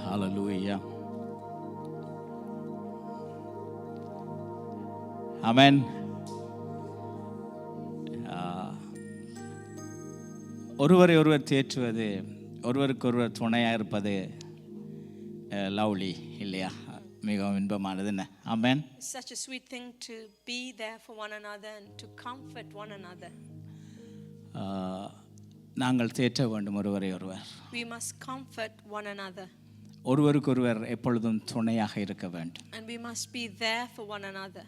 Hallelujah. Amen. ஒருவரை ஒருவர் தேற்றுவது, ஒருவருக்கொருவர் துணையாக இருப்பது லவ்லி இல்லையா? மிகவும் இன்பமானது என்ன? ஆமென். It's such a sweet thing to be there for one another and to comfort one another. நாங்கள் தேற்ற வேண்டும் ஒருவரை ஒருவர். We must comfort one another. ஒருவருக்கொருவர் எப்பொழுதும் துணையாக இருக்க வேண்டும். And we must be there for one another.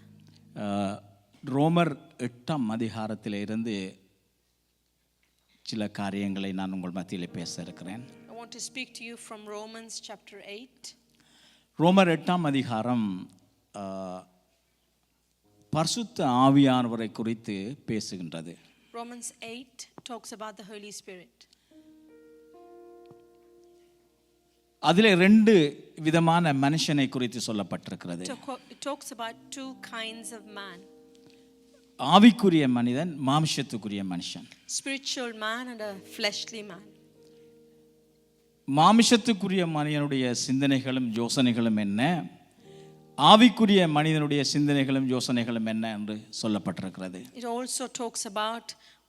ரோமர் 8ஆம் அதிகாரத்தில் இருந்து சில காரியங்களை நான் உங்கள் மத்தியில் பேச இருக்கிறேன். I want to speak to you from Romans chapter 8. ரோமர் 8ஆம் அதிகாரம் பரிசுத்த ஆவியானவரை குறித்து பேசுகின்றது. Romans 8 talks about the Holy Spirit. அதிலே 2 விதமான மனுஷனை குறித்து சொல்லப்பட்டிருக்கிறது. It talks about 2 kinds of man. ஆவிக்குரிய மனிதன், மாம்சத்துக்குரிய மனுஷன். Spiritual man and a fleshly man. மாம்சத்துக்குரிய மனிதனுடைய சிந்தனைகளும் யோசனைகளும் என்ன, ஆவிக்குரிய மனிதனுடைய சிந்தனைகளும் யோசனைகளும் என்ன என்று சொல்லப்பட்டிருக்கிறது. It also talks about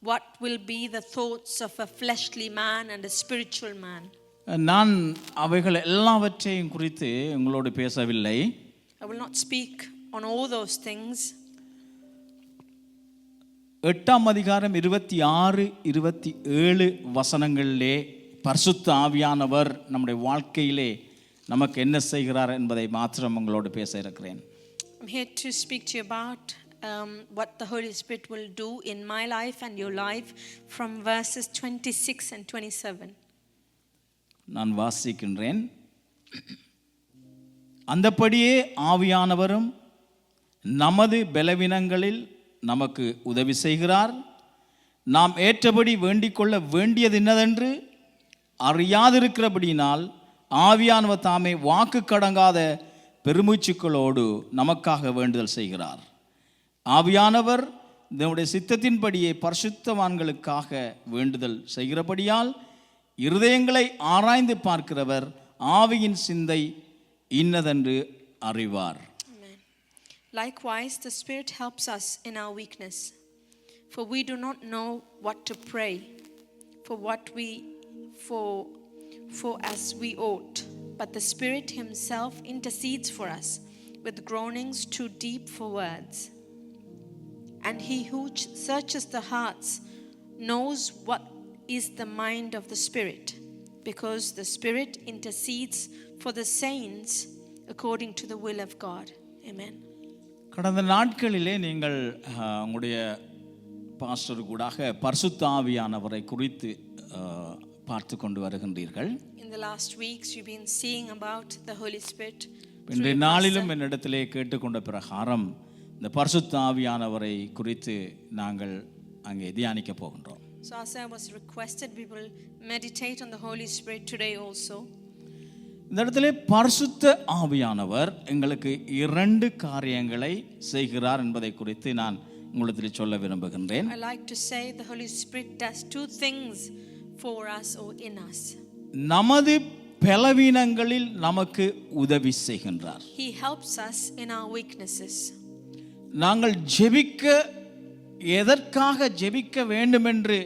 what will be the thoughts of a fleshly man and a spiritual man. நான் அவைகள் எல்லாவற்றையும் குறித்து உங்களோடு பேசவில்லை. I will not speak on all those things. 8ஆம் அதிகாரம் 26, 27 வசனங்களிலே பரிசுத்த ஆவியானவர் நம்முடைய வாழ்க்கையிலே நமக்கு என்ன செய்கிறார் என்பதை மாத்திரம் உங்களோடு பேச இருக்கிறேன். I'm here to speak to you about what the Holy Spirit will do in my life and your life from verses 26 and 27. நான் வாசிக்கின்றேன். அந்தபடியே ஆவியானவரும் நமது பலவீனங்களில் நமக்கு உதவி செய்கிறார். நாம் ஏற்றபடி வேண்டிக் கொள்ள வேண்டியது என்னதென்று அறியாதிருக்கிறபடியினால் ஆவியானவர் தாமே வாக்கு கடங்காத பெருமூச்சுக்களோடு நமக்காக வேண்டுதல் செய்கிறார். ஆவியானவர் நம்முடைய சித்தத்தின்படியே பரிசுத்தவான்களுக்காக வேண்டுதல் செய்கிறபடியால் இருதயங்களை ஆராய்ந்து பார்க்கிறவர் ஆவியின் சிந்தை இன்னதென்று அறிவார். Likewise, the Spirit helps us in our weakness, for we do not know what to pray for as we ought, but the Spirit Himself intercedes for us with groanings too deep for words. And He who searches the hearts knows what is the mind of the Spirit, because the Spirit intercedes for the saints according to the will of God. Amen. கடந்த நாட்களிலே நீங்கள் உங்களுடைய pastor கூடாக பரிசுத்த ஆவியானவரை குறித்து பார்த்து கொண்டு வருகின்றீர்கள். In the last weeks you've been seeing about the Holy Spirit. இன்றைய நாளிலும் என்னிடத்திலே கேட்டுக்கொண்ட பிரகாரம் இந்த பரிசுத்த ஆவியானவரை குறித்து நாங்கள் அங்கே தியானிக்க போகின்றோம். So as I was requested, we will meditate on the Holy Spirit today also. இந்த இடத்திலே பரிசுத்த ஆவியானவர் எங்களுக்கு 2 காரியங்களை செய்கிறார் என்பதை குறித்து நான் உங்களுக்கு சொல்ல விரும்புகின்றேன். I like to say the Holy Spirit does 2 things for us or in us. நமது பலவீனங்களில் நமக்கு உதவி செய்கின்றார். He helps us in our weaknesses. நாங்கள் எதற்காக ஜெபிக்க வேண்டும் என்று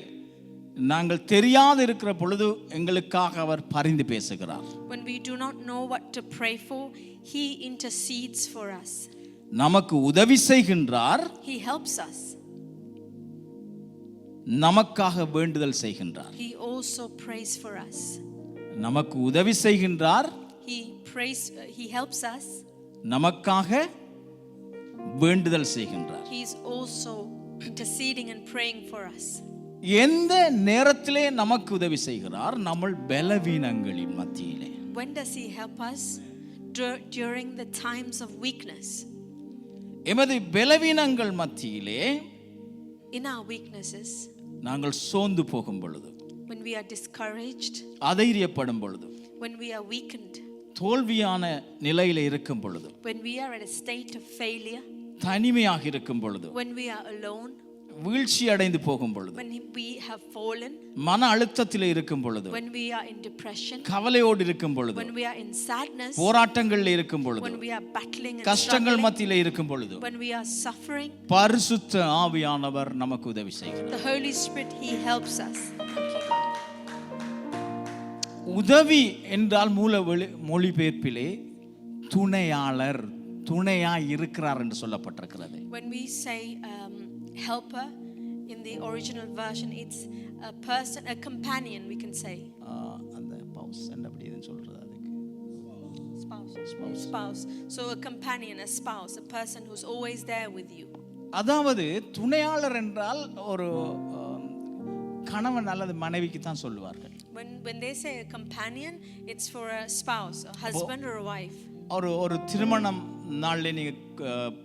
நாங்கள் தெரியாது இருக்கிற பொழுது எங்களுக்காக அவர் பரிந்து பேசுகிறார். When we do not know what to pray for, He intercedes for us. நமக்கு உதவி செய்கின்றார். He helps us. நமக்காக வேண்டுதல் செய்கின்றார். He also prays for us. நமக்கு உதவி செய்கின்றார். He helps us. நமக்காக வேண்டுதல் செய்கின்றார். He is also interceding and praying for us. எந்த நேரத்திலே நமக்கு உதவி செய்கிறார்? நம்ம பலவீனங்களின் மத்தியிலே. When does He help us? During the times of weakness. எமது பலவீனங்கள் மத்தியிலே, in our weaknesses, நாங்கள் சோர்ந்து போகும் பொழுது, when we are discouraged, அதைரியப்படும் பொழுது, when we are weakened, தோல்வியான நிலையில இருக்கும் பொழுது, when we are at a state of failure, தனிமையாக இருக்கும் பொழுது, when we are alone, வீழ்ச்சி அடைந்து போகும் பொழுது, when we have fallen, மன அழுத்தத்தில் இருக்கும் பொழுது, when we are in depression, கவலையோடு இருக்கும் பொழுது, when we are in sadness, போராட்டங்களில் இருக்கும் பொழுது, when we are battling and கஷ்டங்கள் struggling, மத்தியிலே இருக்கும் பொழுது, when we are suffering, பரிசுத்த ஆவியானவர் நமக்கு உதவி செய்கிறார். the Holy Spirit, He helps us. உதவி என்றால் மூல மொழிபெயர்ப்பிலே துணையாளர், துணையாய் இருக்கிறார் என்று சொல்லப்பட்டிருக்கிறது. When we say helper in the original version, it's a person, a companion, we can say. அந்த பவுஸ் என்ன அப்படி எதுன்னு சொல்றது அதுக்கு? Spouse. So a companion, a spouse, a person who's always there with you. அதாவது துணையாளர் என்றால் ஒரு கணவன் அல்லது மனைவிக்கு தான் சொல்லுவார்கள். When they say a companion, it's for a spouse, a husband or a wife. ஒரு திருமணம் நாள்ல நீங்க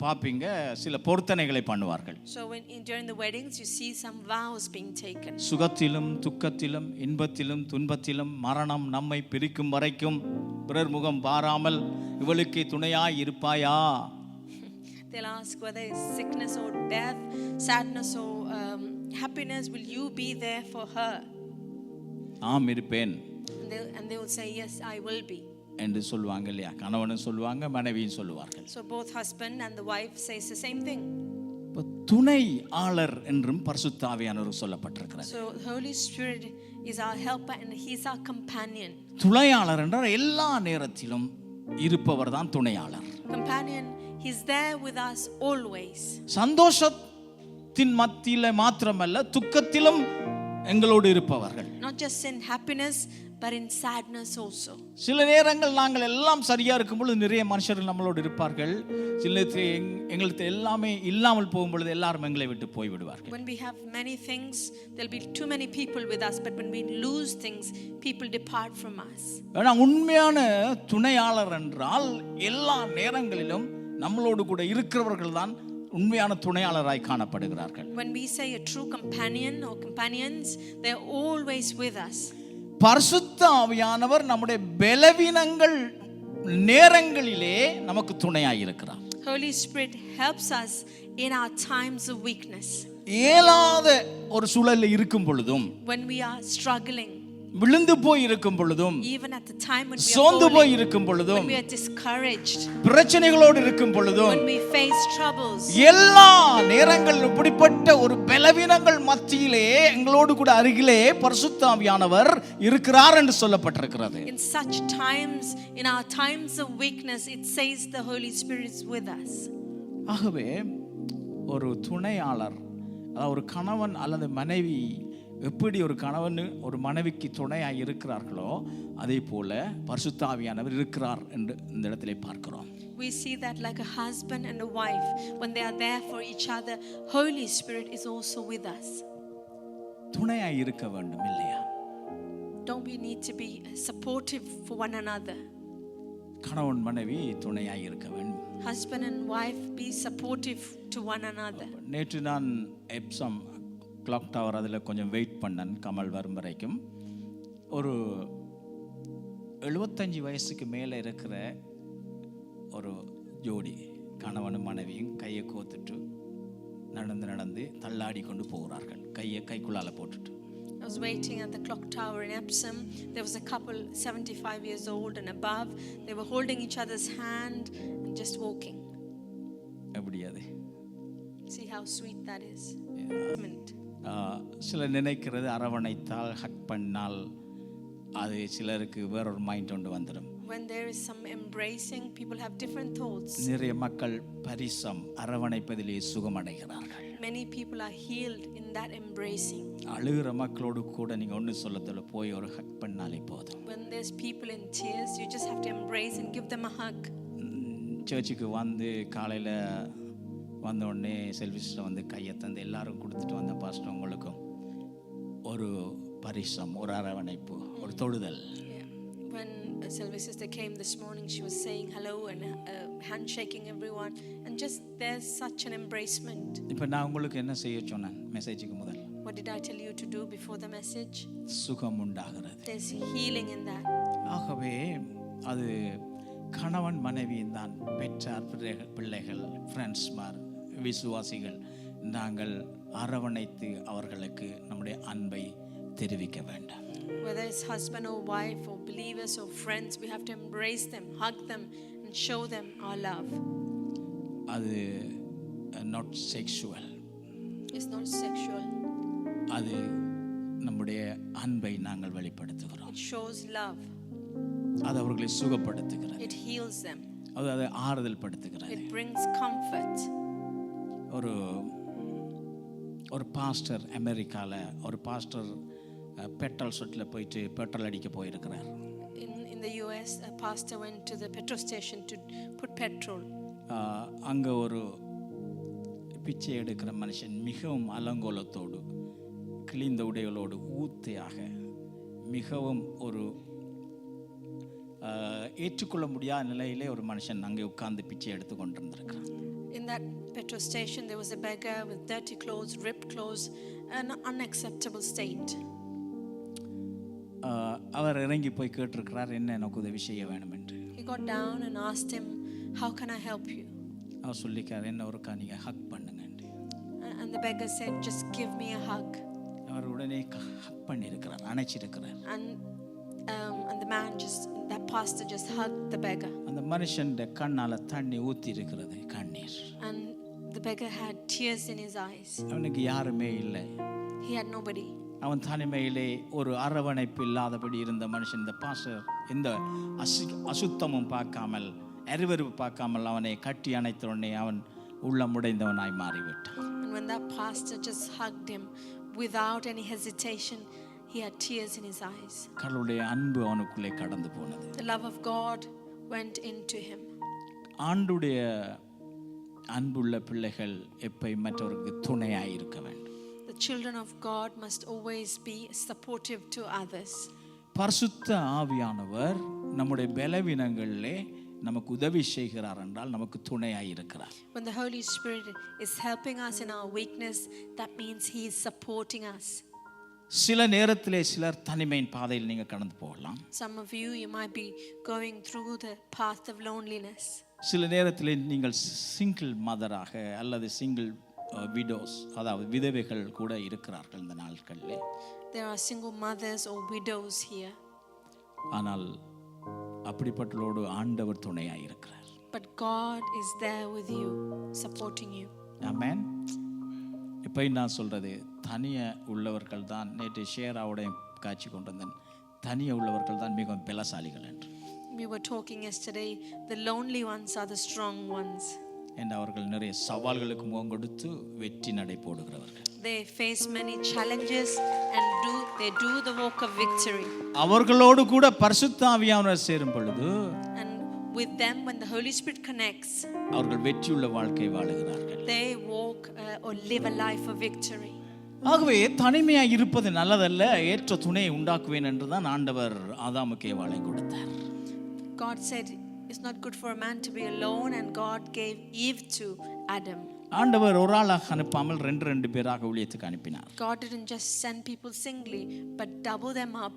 பாப்பீங்க, சில பொருத்தனைகளை பண்ணுவார்கள். So during the weddings you see some vows being taken. சுகத்திலும் துக்கத்திலும் இன்பத்திலும் துன்பத்திலும் மரணம் நம்மை பிரிக்கும் வரைக்கும் பிறர் முகம் பாராமல் இவளுக்கு துணையாய் இருப்பாயா? They'll ask whether it's sickness or death, sadness or happiness, will you be there for her? ஆம் இருப்பேன். And they will say yes, I will be. என்று சொல்லுவாங்க இல்லையா? கணவனும் சொல்லுவாங்க, மனைவியும் சொல்லுவார்கள். So both husband and the wife says the same thing. துணையாளர் என்றும் பரிசுத்த ஆவியானவர் சொல்லப்பட்டிருக்கிறது. So the Holy Spirit is our helper and He's our companion. துணையாளர் என்றால் எல்லா நேரத்திலும் இருப்பவர் தான் துணையாளர். Companion, He's there with us always. சந்தோஷத்தின் மத்தியில மாத்திரமல்ல, துக்கத்திலும் எங்களோடு இருப்பவர்கள். Not just in happiness but in sadness also. சில நேரங்கள் நாங்கள் எல்லாம் சரியா இருக்கும் பொழுது நிறைய மனுஷர்கள் நம்மளோடு இருப்பார்கள். சில நேரத்தில் எங்களுக்கு எல்லாமே இல்லாமல் போகும் பொழுது எல்லாரும் எங்களை விட்டு போய் விடுவார்கள். When we have many things, there'll be too many people with us, but when we lose things, people depart from us. ஆனா உண்மையான துணையாளர் என்றால் எல்லா நேரங்களிலும் நம்மளோடு கூட இருக்கிறவர்கள் தான் உண்மையான துணையாளராய் காணப்படுகிறார்கள். When we say a true companion or companions, they're always with us. பரிசுத்த ஆவியானவர் நம்முடைய பலவீனங்கள் நேரங்களிலே நமக்கு துணையாய் இருக்கிறார். Holy Spirit helps us in our times of weakness. இயலாத ஒரு சூழலில் இருக்கும் பொழுதும், when we are struggling, விழுந்து போய் இருக்கும் பொழுதும், even at the time when we are சோர்ந்து போய் falling, இருக்கும் பொழுதும், when we are discouraged, பிரச்சனைகளோடு இருக்கும் பொழுதும், when we face troubles, எல்லா நேரங்களிலும் இப்படிப்பட்ட ஒரு பலவீனங்கள் மத்தியிலே எங்களோடு கூட அருகிலே பரிசுத்த ஆவியானவர் இருக்கிறார் என்று சொல்லப்பட்டிருக்கிறது. in such times, in our times of weakness, it says the Holy Spirit is with us. ஆகவே ஒரு துணையாளர், ஒரு கணவன் அல்லது மனைவி எப்படி ஒரு கணவன் ஒரு மனைவிக்கு துணையாக இருக்கிறார்களோ அதே போல பரிசுத்த ஆவியானவர் இருக்கிறார் என்று இந்த இடத்திலே பார்க்கிறோம். We see that like a husband and a wife, when they are there for each other, Holy Spirit is also with us. துணையாக இருக்க வேண்டும் இல்லையா? Don't we need to be supportive for one another? கணவன் மனைவி துணையாக இருக்க வேண்டும். Husband and wife be supportive to one another. நேற்று நான் எப்சம் கிளாக் டவர் அதில் கொஞ்சம் வெயிட் பண்ணேன் கமல் வரும் வரைக்கும். ஒரு 75 வயசுக்கு மேலே இருக்கிற ஒரு ஜோடி கணவனும் மனைவியும் கையை கோத்துட்டு நடந்து தள்ளாடி கொண்டு போகிறார்கள், கையை கைக்குள்ளால போட்டுட்டு. I was waiting at the clock tower in Epsom. There was a couple 75 years old and above. They were holding each other's hand and just walking. எப்படி அது? See how sweet that is. சில நினைக்கிறது அரவணைத்தால் ஹக் பண்ணால் அது சிலருக்கு வேறொரு mind ஒன்று வந்துடும். When there is some embracing, people have different thoughts. நிறைய மக்கள் பரிசம் அரவணைப்பதிலே சுகமடைகிறார்கள். Many people are healed in that embracing. அழுகிற மக்களோடு கூட நீங்க ஒன்று சொல்லத்துல போய் ஒரு ஹக் பண்ணாலே போதும். When there's people in tears, you just have to embrace and give them a hug. சர்ச்சுக்கு வந்து காலையில் வந்த உடனே செல்விஸில் வந்து கையை தந்து எல்லாரும் கொடுத்துட்டு வந்த பாஸ்டர் உங்களுக்கும் ஒரு பரிசம், ஒரு அரவணைப்பு, ஒரு தொடுதல். When Sylvia sister came this morning, she was saying hello and handshaking everyone, and just there's such an embracement. இப்போ நான் உங்களுக்கு என்ன செய்ய சொன்னேன் மெசேஜுக்கு முதல்? What did I tell you to do before the message? சுகம் உண்டாகிறது. There's healing in that. ஆகவே அது கணவன் மனைவியின் தான், பெற்றார் பிள்ளைகள் ஃப்ரெண்ட்ஸ்மார் விசுவாசிகள் நாங்கள் அரவணைத்து அவர்களுக்கு நம்முடைய அன்பை தெரிவிக்க வேண்டும். Whether it's husband or wife or believers or friends, we have to embrace them, hug them and show them our love. அது not sexual. It's not sexual. அது நம்முடைய அன்பை நாங்கள் வெளிப்படுத்துகிறோம். It shows love. அது அவர்களை சுகப்படுத்துகிறது. It heals them. அது அதை ஆறுதல் படுத்துகிறது. It brings comfort. ஒரு பாஸ்டர் அமெரிக்கால ஒரு பாஸ்டர் பெட்ரோல் ஷெட்டில் போயிட்டு பெட்ரோல் அடிக்க போயிருக்கிறார். In the US, a pastor went to the petrol station to put petrol. அங்கே ஒரு பிச்சை எடுக்கிற மனுஷன் மிகவும் அலங்கோலத்தோடு கிழிந்த உடைகளோடு ஊத்தையாக மிகவும் ஒரு ஏற்றுக்கொள்ள முடியாத நிலையிலே ஒரு மனுஷன் அங்கே உட்கார்ந்து பிச்சை எடுத்து கொண்டிருந்திருக்கிறான். In that petrol station there was a beggar with dirty clothes, ripped clothes, an unacceptable state. அவர் இறங்கி போய் கேட்டிருக்கிறார், என்ன எனக்கு உதவி செய்ய வேண்டும் என்று. He got down and asked him, how can I help you? அவர் சொல்லிக்கார், என்ன ஒருக்கா நீங்கள் ஹக் பண்ணுங்க. And the beggar said, just give me a hug. அவர் உடனே ஹக் பண்ணியிருக்கிறார், அணைச்சிருக்கிறார். And the man that pastor just hugged the beggar. அந்த மனுஷனுடைய கண்ணால தண்ணி ஊத்தி இருக்கிறது, கண்ணீர். And the beggar had tears in his eyes. அவனுக்கு யாருமே இல்லை. He had nobody. அவன் தனிமையிலே ஒரு அரவணைப்பு இல்லாதபடி இருந்த மனுஷன் இந்த பாஸ்டர் இந்த அசுத்தமும் பார்க்காமல் அருவருப்பு பார்க்காமல் அவனை கட்டி அணைத்த உடனே அவன் உள்ளம் உடைந்தவனாய் மாறிவிட்டான். And when that pastor just hugged him without any hesitation, he had tears in his eyes. கடவுளுடைய அன்பு அவனுக்குள்ளே கடந்து போனது. The love of God went into him. ஆண்டுடைய அன்புள்ள பிள்ளைகள் எப்பயும் மற்றவருக்கு துணையாய் இருக்க வேண்டும். The children of God must always be supportive to others. பரிசுத்த ஆவியானவர் நம்முடைய பலவீனங்களிலே நமக்கு உதவி செய்கிறார் என்றால் நமக்கு துணையாய் இருக்கிறார். When the Holy Spirit is helping us in our weakness, that means he is supporting us. சில நேரத்திலே சிலர் தனிமையின் பாதையில் நீங்க கடந்து போகலாம். Some of you might be going through the path of loneliness. சில நேரத்திலே நீங்கள் சிங்கிள் மதராக அல்லது சிங்கிள் விடோஸ் அதாவது விதவைகள் கூட இருக்கிறார்கள் இந்த நாட்களிலே. There are single mothers or widows here. ஆனால் அப்படிப்பட்டவர்களோடு ஆண்டவர் துணையாய் இருக்கிறார். But God is there with you, supporting you. ஆமென். இப்போ நான் சொல்றது தனிய உள்ளவர்கள் தான், நேற்று ஷேராவோட காட்சி கொண்டு வந்தேன், தனிய உள்ளவர்கள் தான் மிகவும் பலசாலிகள் என்று. We were talking yesterday, the lonely ones are the strong ones. and அவர்கள் நிறைய சவால்களுக்கு முகம் கொடுத்து வெற்றி நடை போடுகிறவர்கள். They face many challenges and they do the walk of victory. அவர்களோடு கூட பரிசுத்த ஆவியானவர் சேரும் பொழுது and with them when the Holy Spirit connects, அவர்கள் வெற்றியுள்ள வாழ்க்கை வாழுகிறார்கள். they walk or live a life of victory. ஆகவே தனிமையாக இருப்பது நல்லதல்ல, ஏற்ற துணையை உண்டாக்குவேன் என்று தான் ஆண்டவர் ஆதாமுக்கு ஏவாளை கொடுத்தார். God said it's not good for a man to be alone, and God gave Eve to Adam. ஆண்டவர் ஒரு ஆளாக அனுப்பாமல் ரெண்டு பேராக ஊழியத்துக்கு அனுப்பினார். God didn't just send people singly, but double them up.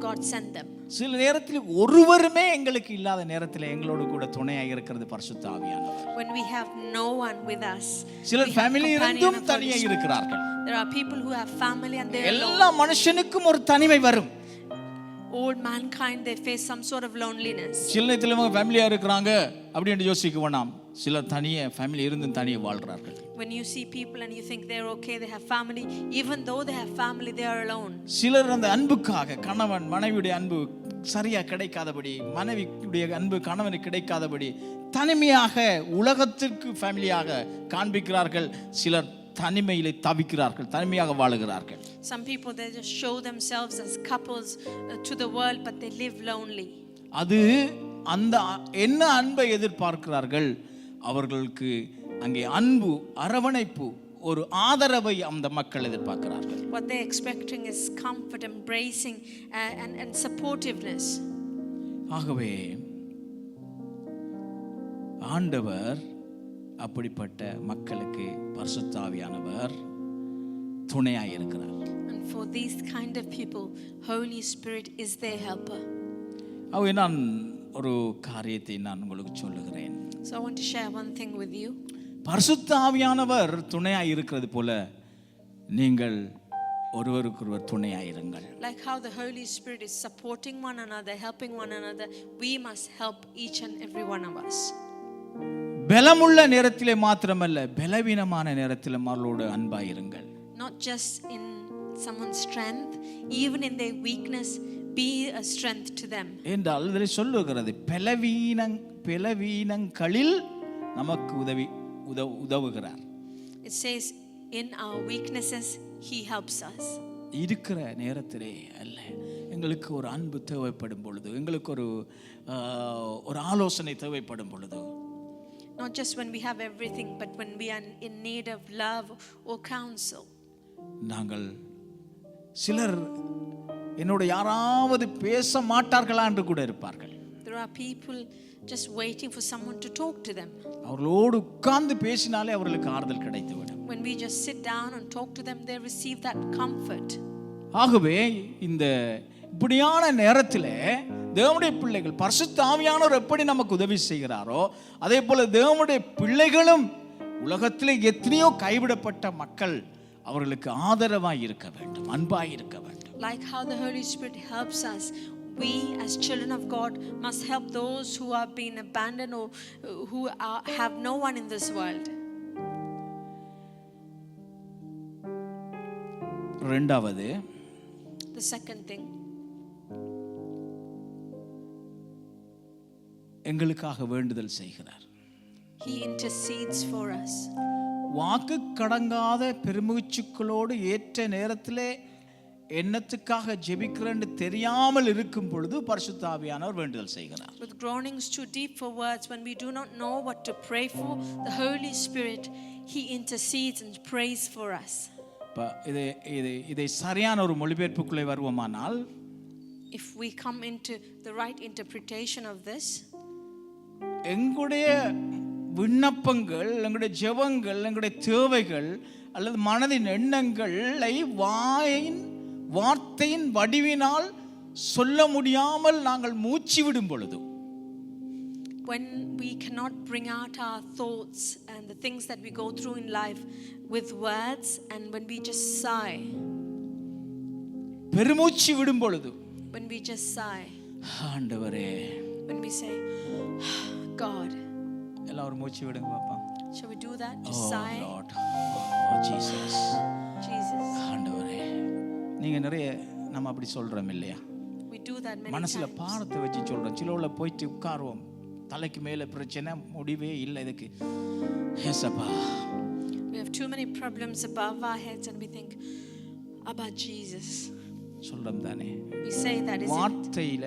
God sent them. சில நேரத்தில் ஒருவருமே எங்களுக்கு இல்லாத நேரத்தில் எங்களோடு கூட துணையாக இருக்கிறது பரிசுத்த ஆவியானவர். When we have no one with us, சிலர் ஃபேமிலி இருந்தும் தனியாக இருக்கிறார்கள். There are people who have family and they are alone. எல்லா மனுஷனுக்கும் ஒரு தனிமை வரும். All mankind they face some sort of loneliness. சில நேரத்தில் இவங்க ஃபேமிலியா இருக்கிறாங்க அப்படி என்று யோசிக்க வேண்டாம். சிலர் தனியே ஃபேமிலி இருந்தும் தனியே வாழ்றார்கள். When you see people and you think they're okay, they have family, even though they have family, they are alone. சிலர் அந்த அன்புக்காக கணவன் மனைவியுடைய அன்பு சரியா கிடைக்காதபடி, மனைவியுடைய அன்பு கணவனுக்கு கிடைக்காதபடி தனிமையாக உலகத்திற்கு ஃபேமிலியாக காண்பிக்கிறார்கள். சிலர் தனிமையிலே தவிக்கிறார்கள், தனிமையாக வாழுகிறார்கள். Some people they just show themselves as couples to the world, but they live lonely. அது அந்த என்ன அன்பை எதிர்பார்க்கிறார்கள்? அவர்களுக்கு அங்கே அன்பு, அரவணைப்பு, ஒரு ஆதரவை அந்த மக்கள் எதிர்பார்க்கிறார்கள். What they expecting is comfort, embracing and supportiveness. ஆகவே ஆண்டவர் அப்படிப்பட்ட மக்களுக்கு பரிசுத்த ஆவியானவர் துணையாய் இருக்கிறார். And for these kind of people, Holy Spirit is their helper. ஆகவே நான் ஒரு காரியத்தை நான் உங்களுக்கு சொல்லுகிறேன். So I want to share one thing with you. பரிசுத்த ஆவியானவர் துணையாய் இருக்கிறது போல நீங்கள் ஒருவருக்கொருவர் துணையாயிருங்கள். Like how the Holy Spirit is supporting one another, helping one another, we must help each and every one of us. பலமுள்ள நேரத்திலே மாத்திரமல்ல, பலவீனமான நேரத்திலும் அவர்களோடு அன்பாயிருங்கள். Not just in someone's strength, even in their weakness, be a strength to them. என்றால் இதில் சொல்லுகிறது பலவீனங்களில் நமக்கு உதவுகிறார். It says in our weaknesses he helps us. இருக்கிற நேரத்திலே அல்ல, எங்களுக்கு ஒரு அன்பு தேவைப்படும் பொழுது, எங்களுக்கு ஒரு ஆலோசனை தேவைப்படும் பொழுது, not just when we have everything, but when we are in need of love or counsel. நாங்கள் சிலர் என்னோட யாராவது பேச மாட்டார்களா என்று கூட இருப்பார்கள். There are people just waiting for someone to talk to them. அவர்களோடு உட்கார்ந்து பேசினாலே அவர்களுக்கு ஆறுதல் கிடைத்துவிடும். When we just sit down and talk to them, they receive that comfort. ஆகவே இந்த இப்படியான நேரத்திலே தேவனுடைய பிள்ளைகள், பரிசுத்த ஆவியானவர் எப்படி நமக்கு உதவி செய்கிறாரோ அதே போல தேவனுடைய பிள்ளைகளும் உலகத்திலே எத்தனையோ கைவிடப்பட்ட மக்கள் அவர்களுக்கு ஆதரவாய் இருக்க வேண்டும், அன்பாய் இருக்க வேண்டும். Like how the Holy Spirit helps us, we as children of God must help those who have been abandoned or who have no one in this world. இரண்டாவது, the second thing, எங்களுக்காக வேண்டுதல் செய்கிறார். he intercedes for us. வாக்கு கடங்காத பெருமூச்சுக்களோடு ஏற்ற நேரத்திலே என்னத்துக்காக ஜெபிக்கிறேன்னு தெரியாமல் இருக்கும் பொழுது பரிசுத்த ஆவியானவர் வேண்டுதல் செய்கிறார். With groanings too deep for words, when we do not know what to pray for, the Holy Spirit he intercedes and prays for us. இதை சரியான ஒரு மொழிபெயர்ப்புக்குள்ளே வருவோமானால், if we come into the right interpretation of this, எங்களுடைய விண்ணப்பங்கள், எங்களுடைய ஜெபங்கள், எங்களுடைய தேவைகள் அல்லது மனதின் எண்ணங்களை வார்த்தையின் வடிவினால் சொல்ல முடியாமல் நாங்கள் மூச்சு விடும் பொழுது, when we cannot bring out our thoughts and the things that we go through in life with words, and when we just sigh, பெருமூச்சு விடும் பொழுது, when we just sigh, ஆண்டவரே, when we say God, எல்லாரும் மூச்சு விடுங்க பாப்பா. shall we do that? Just sigh. Lord, Jesus, ஆண்டவரே. நீங்க நிறைய நம்ம அப்படி சொல்றோம் இல்லையா? We do that many மனசுல times. பாரத்தை வச்சு சொல்றோம். சிலவுல போயிட்டு உட்காருவோம், தலைக்கு மேல பிரச்சனை, முடிவே இல்லை இதுக்கு. ஏசப்பா, we have too many problems above our heads and we think about Jesus. சொல்றோம் தானே? We say that, is வார்த்தையில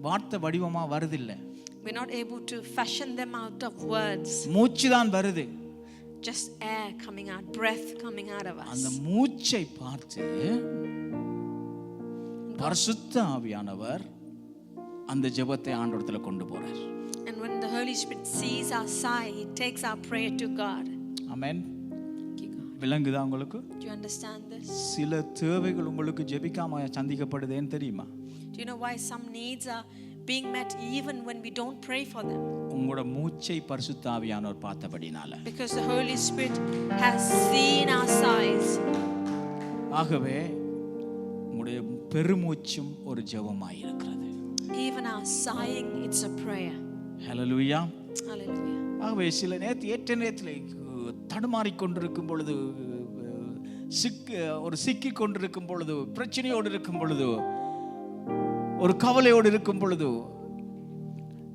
வார்த்தை வடிவமா வருதில்லை. we're not able to fashion them out of words. மூச்சு தான் வருது. Just air coming out, breath coming out of us. அந்த மூச்சை பார்த்து பரிசுத்த ஆவியானவர் அந்த ஜெபத்தை ஆண்டவரத்துல கொண்டு போறார். And when the Holy Spirit sees our sigh, he takes our prayer to God. Amen. Thank you, God. விளங்குதா உங்களுக்கு? Do you understand this? சில தேவைகள் உங்களுக்கு ஜெபிக்காம சந்திக்கப்படுதுன்னு தெரியுமா? Do you know why some needs are being met even when we don't pray for them? உங்களோட மூச்சை பரிசுத்த ஆவியானவர் பார்த்தபடினால. Because the Holy Spirit has seen our sighs. ஆகவே உங்களுடைய பெருமூச்சும் ஒரு ஜெபமாய் இருக்கிறது. Even our sighing, it's a prayer. Hallelujah. Hallelujah. ஆகவே சில ஏற்ற நேரத்தில் தடுமாறி கொண்டிருக்கும் பொழுது, சிக்கி கொண்டிருக்கும் பொழுது, பிரச்சனையோடு இருக்கும் பொழுது, ஒரு கவலையோடு இருக்கும் பொழுது,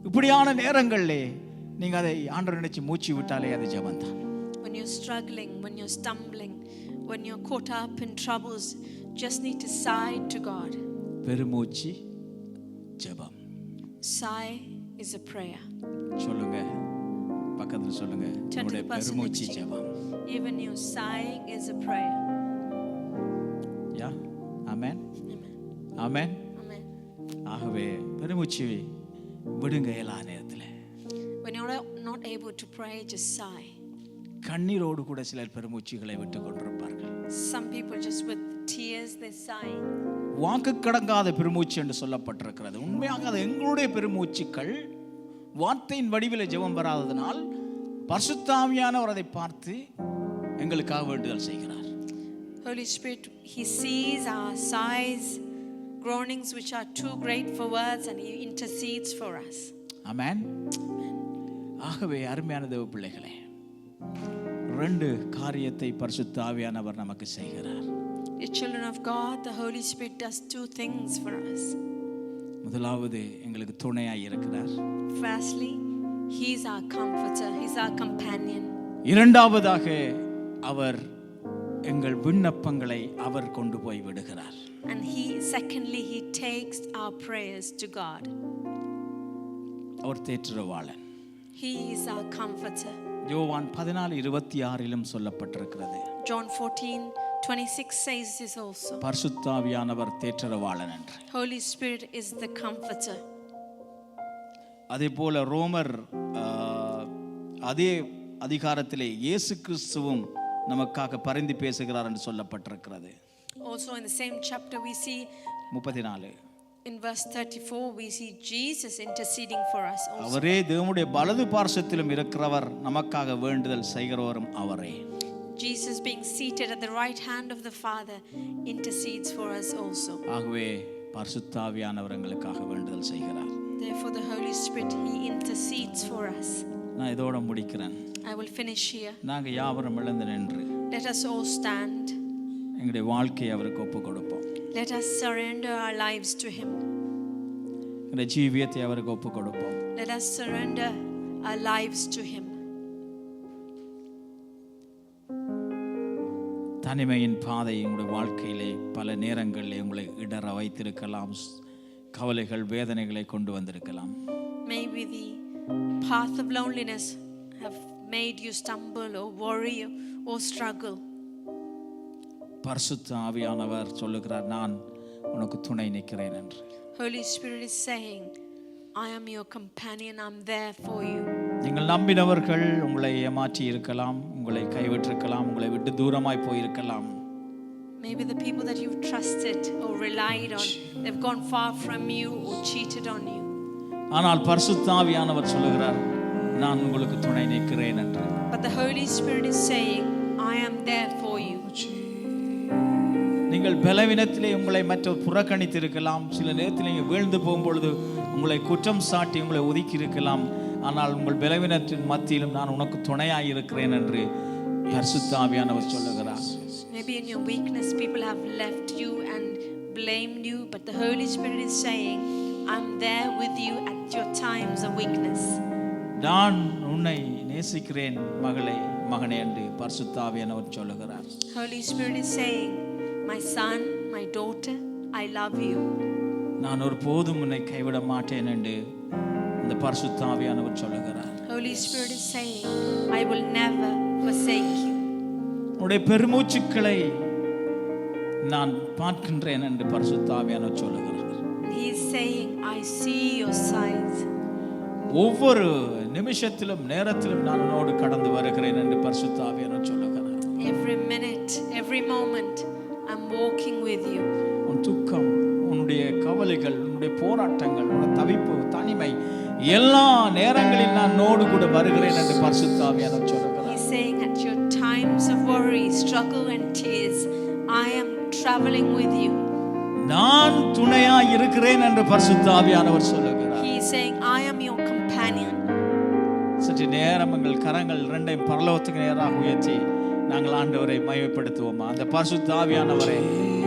இப்படியான நேரங்களிலே நீங்க அதை ஆண்டவர் நினைச்சு மூச்சு விட்டாலே அது ஜெபம் தான். When you're struggling, when you're stumbling, when you're caught up in troubles, just need to sigh to God. பெருமூச்சு ஜெபம். Sigh is a prayer. சொல்லுங்க, பக்கத்துல சொல்லுங்க, உங்களுடைய பெருமூச்சு ஜெபம். Even your sighing is a prayer. Yeah, amen, Amen. Amen. Amen. ஆகவே பெருமூச்சு விடுங்க எல்லா நேரத்தில். When you're not able to pray, just sigh. கண்ணீரோடு கூட சிலர் பெருமூச்சுகளை விட்டு கொண்டிருப்பார்கள். Some people just with tears they sigh. வாக்கு கடங்காத பெருமூச்சு என்று சொல்லப்பட்டிருக்கிறது. உண்மையாக அது எங்களுடைய பெருமூச்சுக்கள் வார்த்தையின் வடிவில் ஜெபம் வராததனால் பரிசுத்த ஆவியானவர் அதை பார்த்து எங்களுக்காக வேண்டுதல் செய்கிறார். Holy Spirit, He sees our sighs, groanings which are too great for words, and He intercedes for us. ஆமென். ஆகவே அருமையான தேவ பிள்ளைகளே, 2 காரியத்தை பரிசுத்த ஆவியானவர் நமக்கு செய்கிறார். The children of God, the Holy Spirit does 2 things for us. முதலாவது எங்களுக்கு துணையாய் இருக்கிறார். Firstly, He is our comforter, He is our companion. இரண்டாவதாக அவர் எங்கள் விண்ணப்பங்களை அவர் கொண்டு போய் விடுகிறார். And secondly, He takes our prayers to God. Our தேற்றரவாளன். He is our comforter. யோவான் 14:26 சொல்லப்பட்டிருக்கிறது. John 14:26 says this also. பரிசுத்த ஆவியானவர் தேற்றரவாளன் என்று. Holy Spirit is the comforter. அதேபோல ரோமர் அதே அதிகாரத்திலே இயேசு கிறிஸ்துவும் நமக்காக பரிந்து பேசுகிறார் என்று சொல்லப்பட்டிருக்கிறது. Also in the same chapter we see 34 in verse 34 we see Jesus interceding for us also. அவரே தேவனுடைய வலது பார்சத்திலும் இருக்கிறவர், நமக்காக வேண்டுதல் செய்கிறவரும் அவரே. Jesus being seated at the right hand of the Father intercedes for us also. ஆகவே பரிசுத்த ஆவியானவர் எங்களுக்காக வேண்டுதல் செய்கிறார். Therefore the Holy Spirit, He intercedes for us. நான் இதோட முடிக்கிறேன். I will finish here. நாங்க யாவரும் எழுந்து நின்று Let us all stand. எங்களுடைய வாழ்க்கையை அவருக்கு ஒப்பு கொடுப்போம். Let us surrender our lives to Him. எங்களுடைய ஜீவியத்தை அவருக்கு ஒப்பு கொடுப்போம். Let us surrender our lives to Him. தனிமையின் பாதை உங்களுடைய வாழ்க்கையிலே பல நேரங்களிலே உங்களை இடற வைத்திருக்கலாம், கவலைகள் வேதனைகளை கொண்டு வந்திருக்கலாம். Maybe the path of loneliness have made you stumble or worry or struggle. பரிசுத்த ஆவியானவர் சொல்லுகிறார், நான் உனக்கு துணை நிற்கிறேன் என்று. Holy Spirit is saying, I am your companion, I'm there for you. நீங்கள் நம்பினவர்கள் உங்களை ஏமாற்றி இருக்கலாம், உங்களை கைவிட்டிருக்கலாம், உங்களை விட்டு தூரமாய் போயிருக்கலாம். Maybe the people that you've trusted or relied on, they've gone far from you or cheated on you. ஆனால் பரிசுத்த ஆவியானவர் சொல்லுகிறார், நான் உங்களுக்கு துணை நிற்கிறேன் என்று. But the Holy Spirit is saying, I am there for you. நீங்கள் பலவீனத்திலே உங்களை மற்றவர் புறக்கணித்து இருக்கலாம், சில நேரத்தில் நீங்கள் வீழ்ந்து போகும்பொழுது உங்களை குற்றம் சாட்டி உங்களை ஒதுக்கி இருக்கலாம். ஆனால் உங்கள் பலவீனத்தின் மத்தியிலும் நான் உனக்கு துணையாய் இருக்கிறேன் என்று பரிசுத்த ஆவியானவர் சொல்லுகிறார். Maybe in your weakness people have left you and blamed you, but the Holy Spirit is saying, I'm there with you at your times of weakness. நான் உன்னை நேசிக்கிறேன் மகளே, மகனே என்று பரிசுத்த ஆவியானவர் சொல்லுகிறார். Holy Spirit is saying, my son, my daughter, I love you. நான் ஒருபோதும் உன்னை கைவிட மாட்டேன் என்று இந்த பரிசுத்த ஆவியானவர் சொல்லுகிறார். Holy Spirit is saying, I will never forsake you. உன்னுடைய பெருமூச்சுக்களை நான் பார்க்கின்றேன் என்று பரிசுத்த ஆவியானவர் சொல்லுகிறார். He is saying, I see your sighs. ஒவ்வொரு நிமிஷத்திலும் நேரத்திலும் நான் உன்னோடு கடந்து வருகிறேன் என்று பரிசுத்த ஆவியானவர் சொல்லுகிறார். Every minute, every moment, I'm walking with you. உன் துக்கம், உன்னுடைய கவலைகள், உன்னுடைய போராட்டங்கள், உன்னுடைய தவிப்பு, தனிமை, எல்லா நேரங்களில் நான் உன்னோடு கூட வருகிறேன் என்று பரிசுத்த ஆவியானவர் சொல்லுகிறார். He's saying, at your times of worry, struggle and tears, I am traveling with you. நான் துணையாய் இருக்கிறேன் என்று பரிசுத்த ஆவியானவர் சொல்லுகிறார். He is saying, I am your companion. சற்று நேரம் எங்கள் கரங்கள் 2 பரலோகத்துக்கு நேராக உயர்த்தி நாங்கள் ஆண்டவரை மகிமைப்படுத்துவோமா? அந்த பரிசுத்த ஆவியானவரே,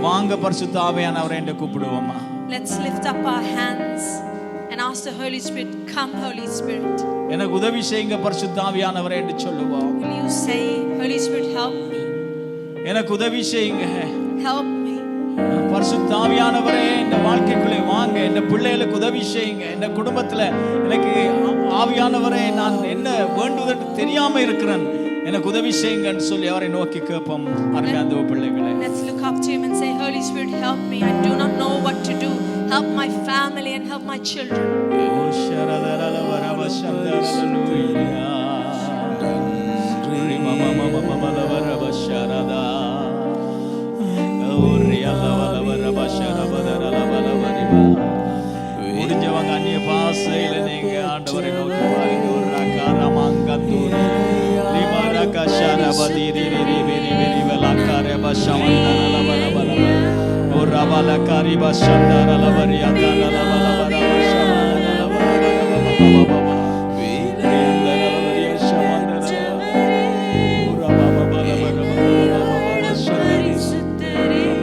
வாங்க பரிசுத்த ஆவியானவரே என்று கூப்பிடுவோமா? Let's lift up our hands and ask the Holy Spirit, come Holy Spirit. எனக்கு உதவி செய்யுங்க பரிசுத்த ஆவியானவரே என்று சொல்லுவோம். Will you say, Holy Spirit, help me? எனக்கு உதவி செய்யுங்க. Help me. பரிசுத்த ஆவியானவரே, இந்த வாழ்க்கைக்குள்ளே வாங்க, இந்த பிள்ளைகளுக்கு உதவி செய்யுங்க. இந்த குடும்பத்துல எனக்கு ஆவியானவரே, நான் என்ன வேண்டுவதற்கு தெரியாம இருக்கிறேன், எனக்கு உதவி செய்யுங்கன்னு சொல்லி அவரை நோக்கி கேட்போம். அருமையான பிள்ளைகளே, let's look up to him and say, Holy Spirit, help me. I do not know what to do. Help my family and help my children. முடிஞ்சவங்க அந்நிய பாசையில நீங்க ஆண்டவரை நோக்கி பாருங்க. ஒரு ரகாரமாங்கத்தூரி கரிபா சந்தர லவரியா தல லவரா ஷமந்தர லவரா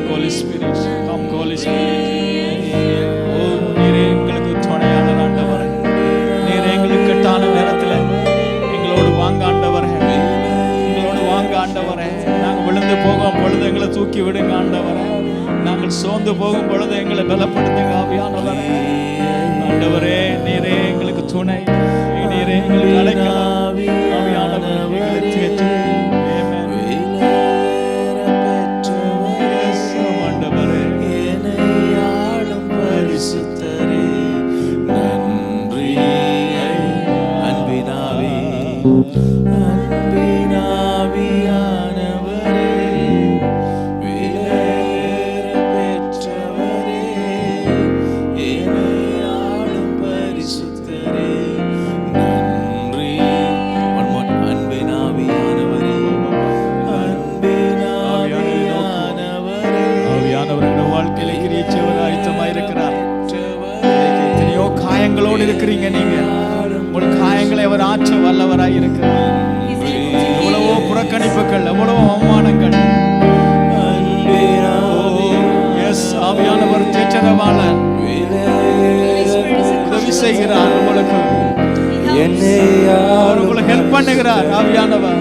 Holy Spirit, come Holy Spirit. Oh, நீரே எங்களுக்கு துணையான ஆண்டவரே, நீரே எங்களுக்கு கட்டான நேரத்தில் எங்களோடு வாங்க ஆண்டவரே, எங்களோடு வாங்க ஆண்டவரே. நாங்கள் விழுந்து போகும் பொழுது எங்களை தூக்கி விடுங்க ஆண்டவரே, நாங்கள் சோர்ந்து போகும் பொழுது எங்களை பலப்படுத்துங்க ஆவியானவரே. ஆண்டவரே நீரே எங்களுக்கு துணை, நீரே எங்களுக்கு அழைக்கலாம் ஆவியானவரே, எங்களை தேற்று. காயங்களோடு இருக்கிறீங்க நீங்க, உங்கள் காயங்களை அவர் ஆற்ற வல்லவராய் இருக்கிறார். எவ்வளவோ புறக்கணிப்புகள், எவ்வளவோ அவமானங்கள், ஆவியானவர் தேற்றரவாளர் உதவி செய்கிறார் உங்களுக்கு, உங்களுக்கு ஹெல்ப் பண்ணுகிறார் ஆவியானவர்.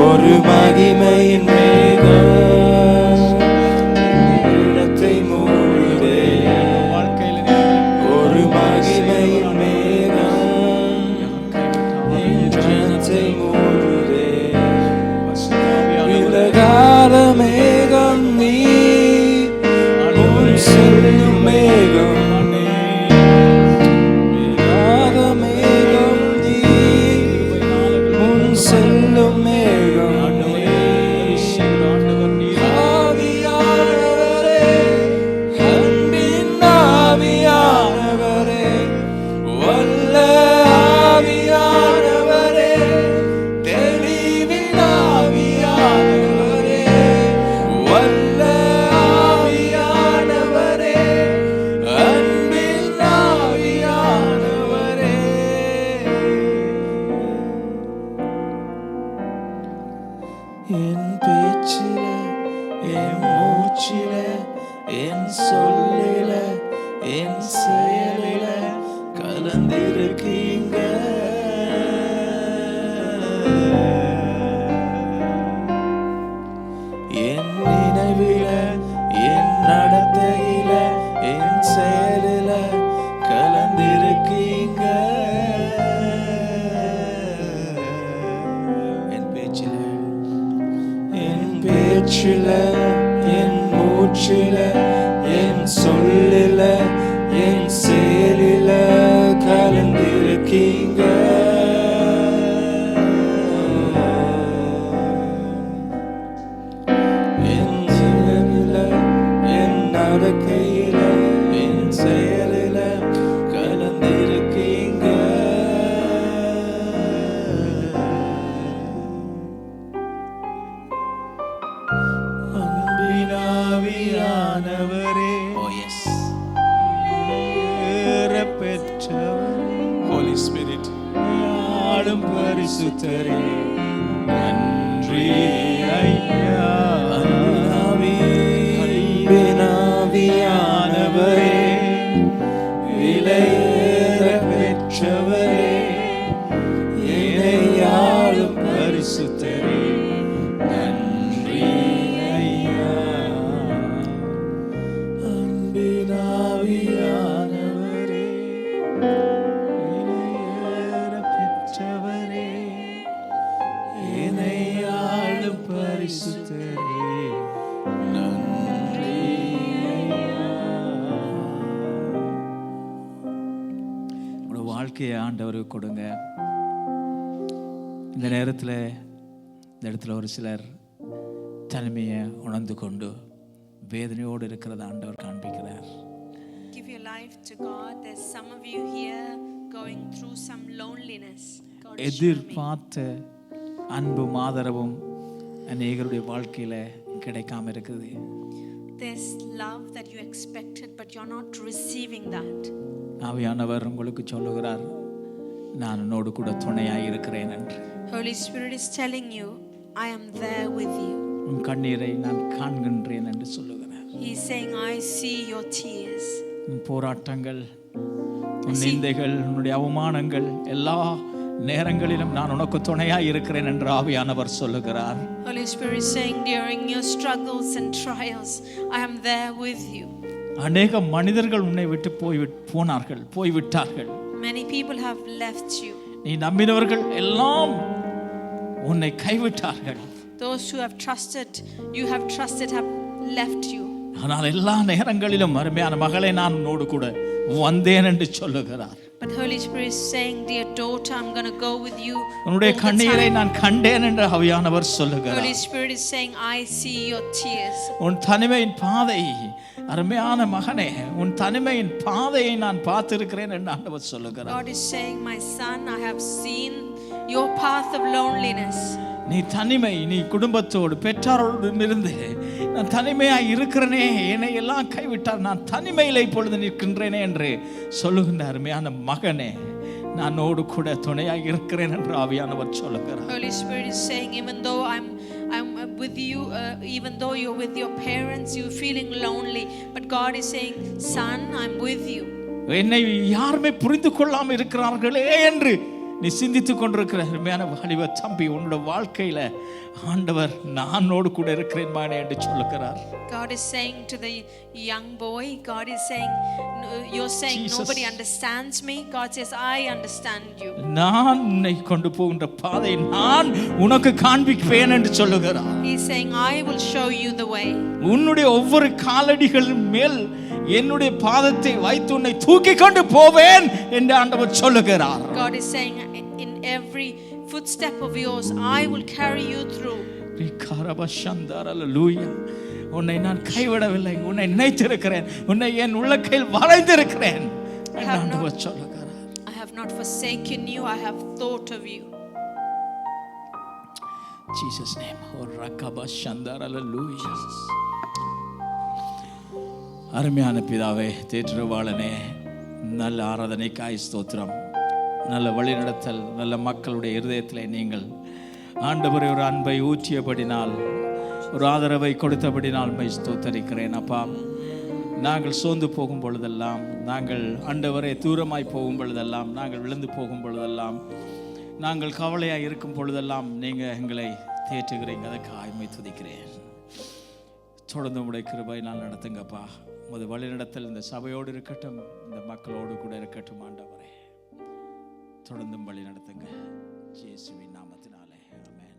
ஒரு மகிமையின் மேகம் இடத்தை மூடுதே, ஒரு மகிமையின் மேகம் இடத்தை மூடுதே. விலகாத மேகம் நீ, முன் செல்லும் மேகம் என் பேச்சில, என் மூச்சில, என் சொல்லில, என் செயலில கலந்திருக்கீங்க. என் நினைவில, என் நடத்தையில, என் செயலில கலந்திருக்கீங்க. பேச்சில, என் மூச்சில, என் சொல்லில, என் செயலில கலந்திருக்கீங்க. என் நினைவில, என் நடக்கையில, என் செயலில கலந்திருக்கீங்க. ஆவியானவரே, Holy Spirit, ஆளும் பரிசுத்தரே நன்றி ஐயா. ஆவியானவரே, விலையேற பெற்றவரே, என்னை ஆளும் பரிசுத்தரே நன்றி ஐயா. ஆவியானவரே, விலையேற பெற்றவரே, என்னை ஆளும் பரிசுத்தரே நன்றி ஐயா. வாழ்க்கையை ஆண்டவருக்கு கொடுங்க. இந்த நேரத்தில் இந்த இடத்துல ஒரு சிலர் தனிமையை உணர்ந்து கொண்டு வேதனையோடு இருக்கிறத ஆண்டவர் காண்பிக்கிறார். Give your life to God. There's some of you here going through some loneliness. God is showing me. எதிர்பார்த்த அன்பும் ஆதரவும் அநேகருடைய வாழ்க்கையில கிடைக்காம இருக்குது. There's love that you expected, but you're not receiving that. ஆவியானவர் உங்களுக்கு சொல்லுகிறார், நான் உன்னோடு கூட துணையாய் இருக்கிறேன் என்று. Holy Spirit is telling you, I am there with you. உன் கண்ணீரை நான் காண்கின்றேன் என்று சொல்லுகிறார். He is saying, I see your tears. உன் போராட்டங்கள், உன் நிந்தைகள், உன்னுடைய அவமானங்கள் எல்லா நேரங்களிலும் நான் உனக்கு துணையாய் இருக்கிறேன் என்று ஆவியானவர் சொல்லுகிறார். Holy Spirit is saying, during your struggles and trials, I am there with you. அநேக மனிதர்கள் உன்னை விட்டு போய்விட்டார்கள். Many people have left you. நீ நம்பினவர்கள் எல்லாம் உன்னை கைவிட்டார்கள். Those who have trusted have left you. ஆனால் எல்லா நேரங்களிலும் அருமையான மகளே, நான் உன்னோடு கூட வந்தேன் என்று சொல்லுகிறார். But Holy Spirit is saying, dear daughter, I'm going to go with you. உன்னுடைய கண்ணீரை நான் கண்டேன் என்று ஆவியானவர் சொல்லுகிறார். Holy Spirit is saying, I see your tears. உன் தனிமையின் பாதை, அருமையான மகனே, உன் தனிமையின் பாதையை நான் பார்த்திருக்கிறேன் என்று ஆண்டவர் சொல்லுகிறார். God is saying, my son, I have seen your path of loneliness. நீ தனிமை, நீ குடும்பத்தோடு பெற்றாரோடு இருந்து நான் தனிமையாய் இருக்கிறேனே, என்னை எல்லாம் கைவிட்டார், நான் தனிமையில இப்பொழுது நிற்கின்றேனே என்று சொல்லுகின்ற அருமையான மகனே, நானோடு கூட துணையாய் இருக்கிறேன் என்று ஆவியானவர் சொல்லுகிறார். Holy Spirit is saying, even though I'm with you, even though you're with your parents, you're feeling lonely, but God is saying, son, I'm with you. என்னை யாருமே புரிந்து கொள்ளாமல் இருக்கிறார்களே என்று நீ சிந்தித்துக் கொண்டிருக்கிற அருமையான வாலிப தம்பி, உன்னோட வாழ்க்கையில ஆண்டவர் நானோடு கூட இருக்கிறேன் மகனே என்று சொல்லுகிறார். God is saying to the young boy, God is saying, you're saying Jesus. Nobody understands me. God says, I understand you. நான் உன்னை கொண்டு போகின்ற பாதை நான் உனக்கு காண்பிப்பேன் என்று சொல்லுகிறார். He's saying, I will show you the way. உன்னுடைய ஒவ்வொரு காலடிகள் மேல் என்னுடைய பாதத்தை வைத்து உன்னை தூக்கி கொண்டு போவேன் என்று ஆண்டவர் சொல்லுகிறார். God is saying, in every footstep of yours, I will carry you through. உன்னை நான் கைவிடவில்லை, உன்னை நினைத்திருக்கிறேன், உன்னை என் உள்ளக்கையில் வளைந்திருக்கிறேன் என்று ஆண்டவர் சொல்லுகிறார். I have not forsaken you, I have thought of you. Jesus name. Oh rakaba shandara hallelujah. அருமையான பிதாவே, தேற்றவாளனே, நல்ல ஆராதனைக்காய் ஸ்தோத்திரம். நல்ல வழிநடத்தல், நல்ல மக்களுடைய இருதயத்திலே நீங்கள் ஆண்டவரே ஒரு அன்பை ஊற்றியபடினால், ஒரு ஆதரவை கொடுத்தபடினால் மை ஸ்தோத்தரிக்கிறேன். அப்பா, நாங்கள் சோர்ந்து போகும் பொழுதெல்லாம், நாங்கள் ஆண்டவரே தூரமாய் போகும் பொழுதெல்லாம், நாங்கள் விழுந்து போகும் பொழுதெல்லாம், நாங்கள் கவலையாக இருக்கும் பொழுதெல்லாம் நீங்கள் எங்களை தேற்றுகிறீங்க. அதற்கு ஆய்மை துதிக்கிறேன். தொடர்ந்து உடைய கிருபை நான் நடத்துங்கப்பா. உமது வழிநடத்தல் இந்த சபையோடு இருக்கட்டும், இந்த மக்களோடு கூட இருக்கட்டும். ஆண்டவரே தொடர்ந்தும் வழி நடத்துங்க, இயேசுவின் நாமத்தினாலே ஆமென்.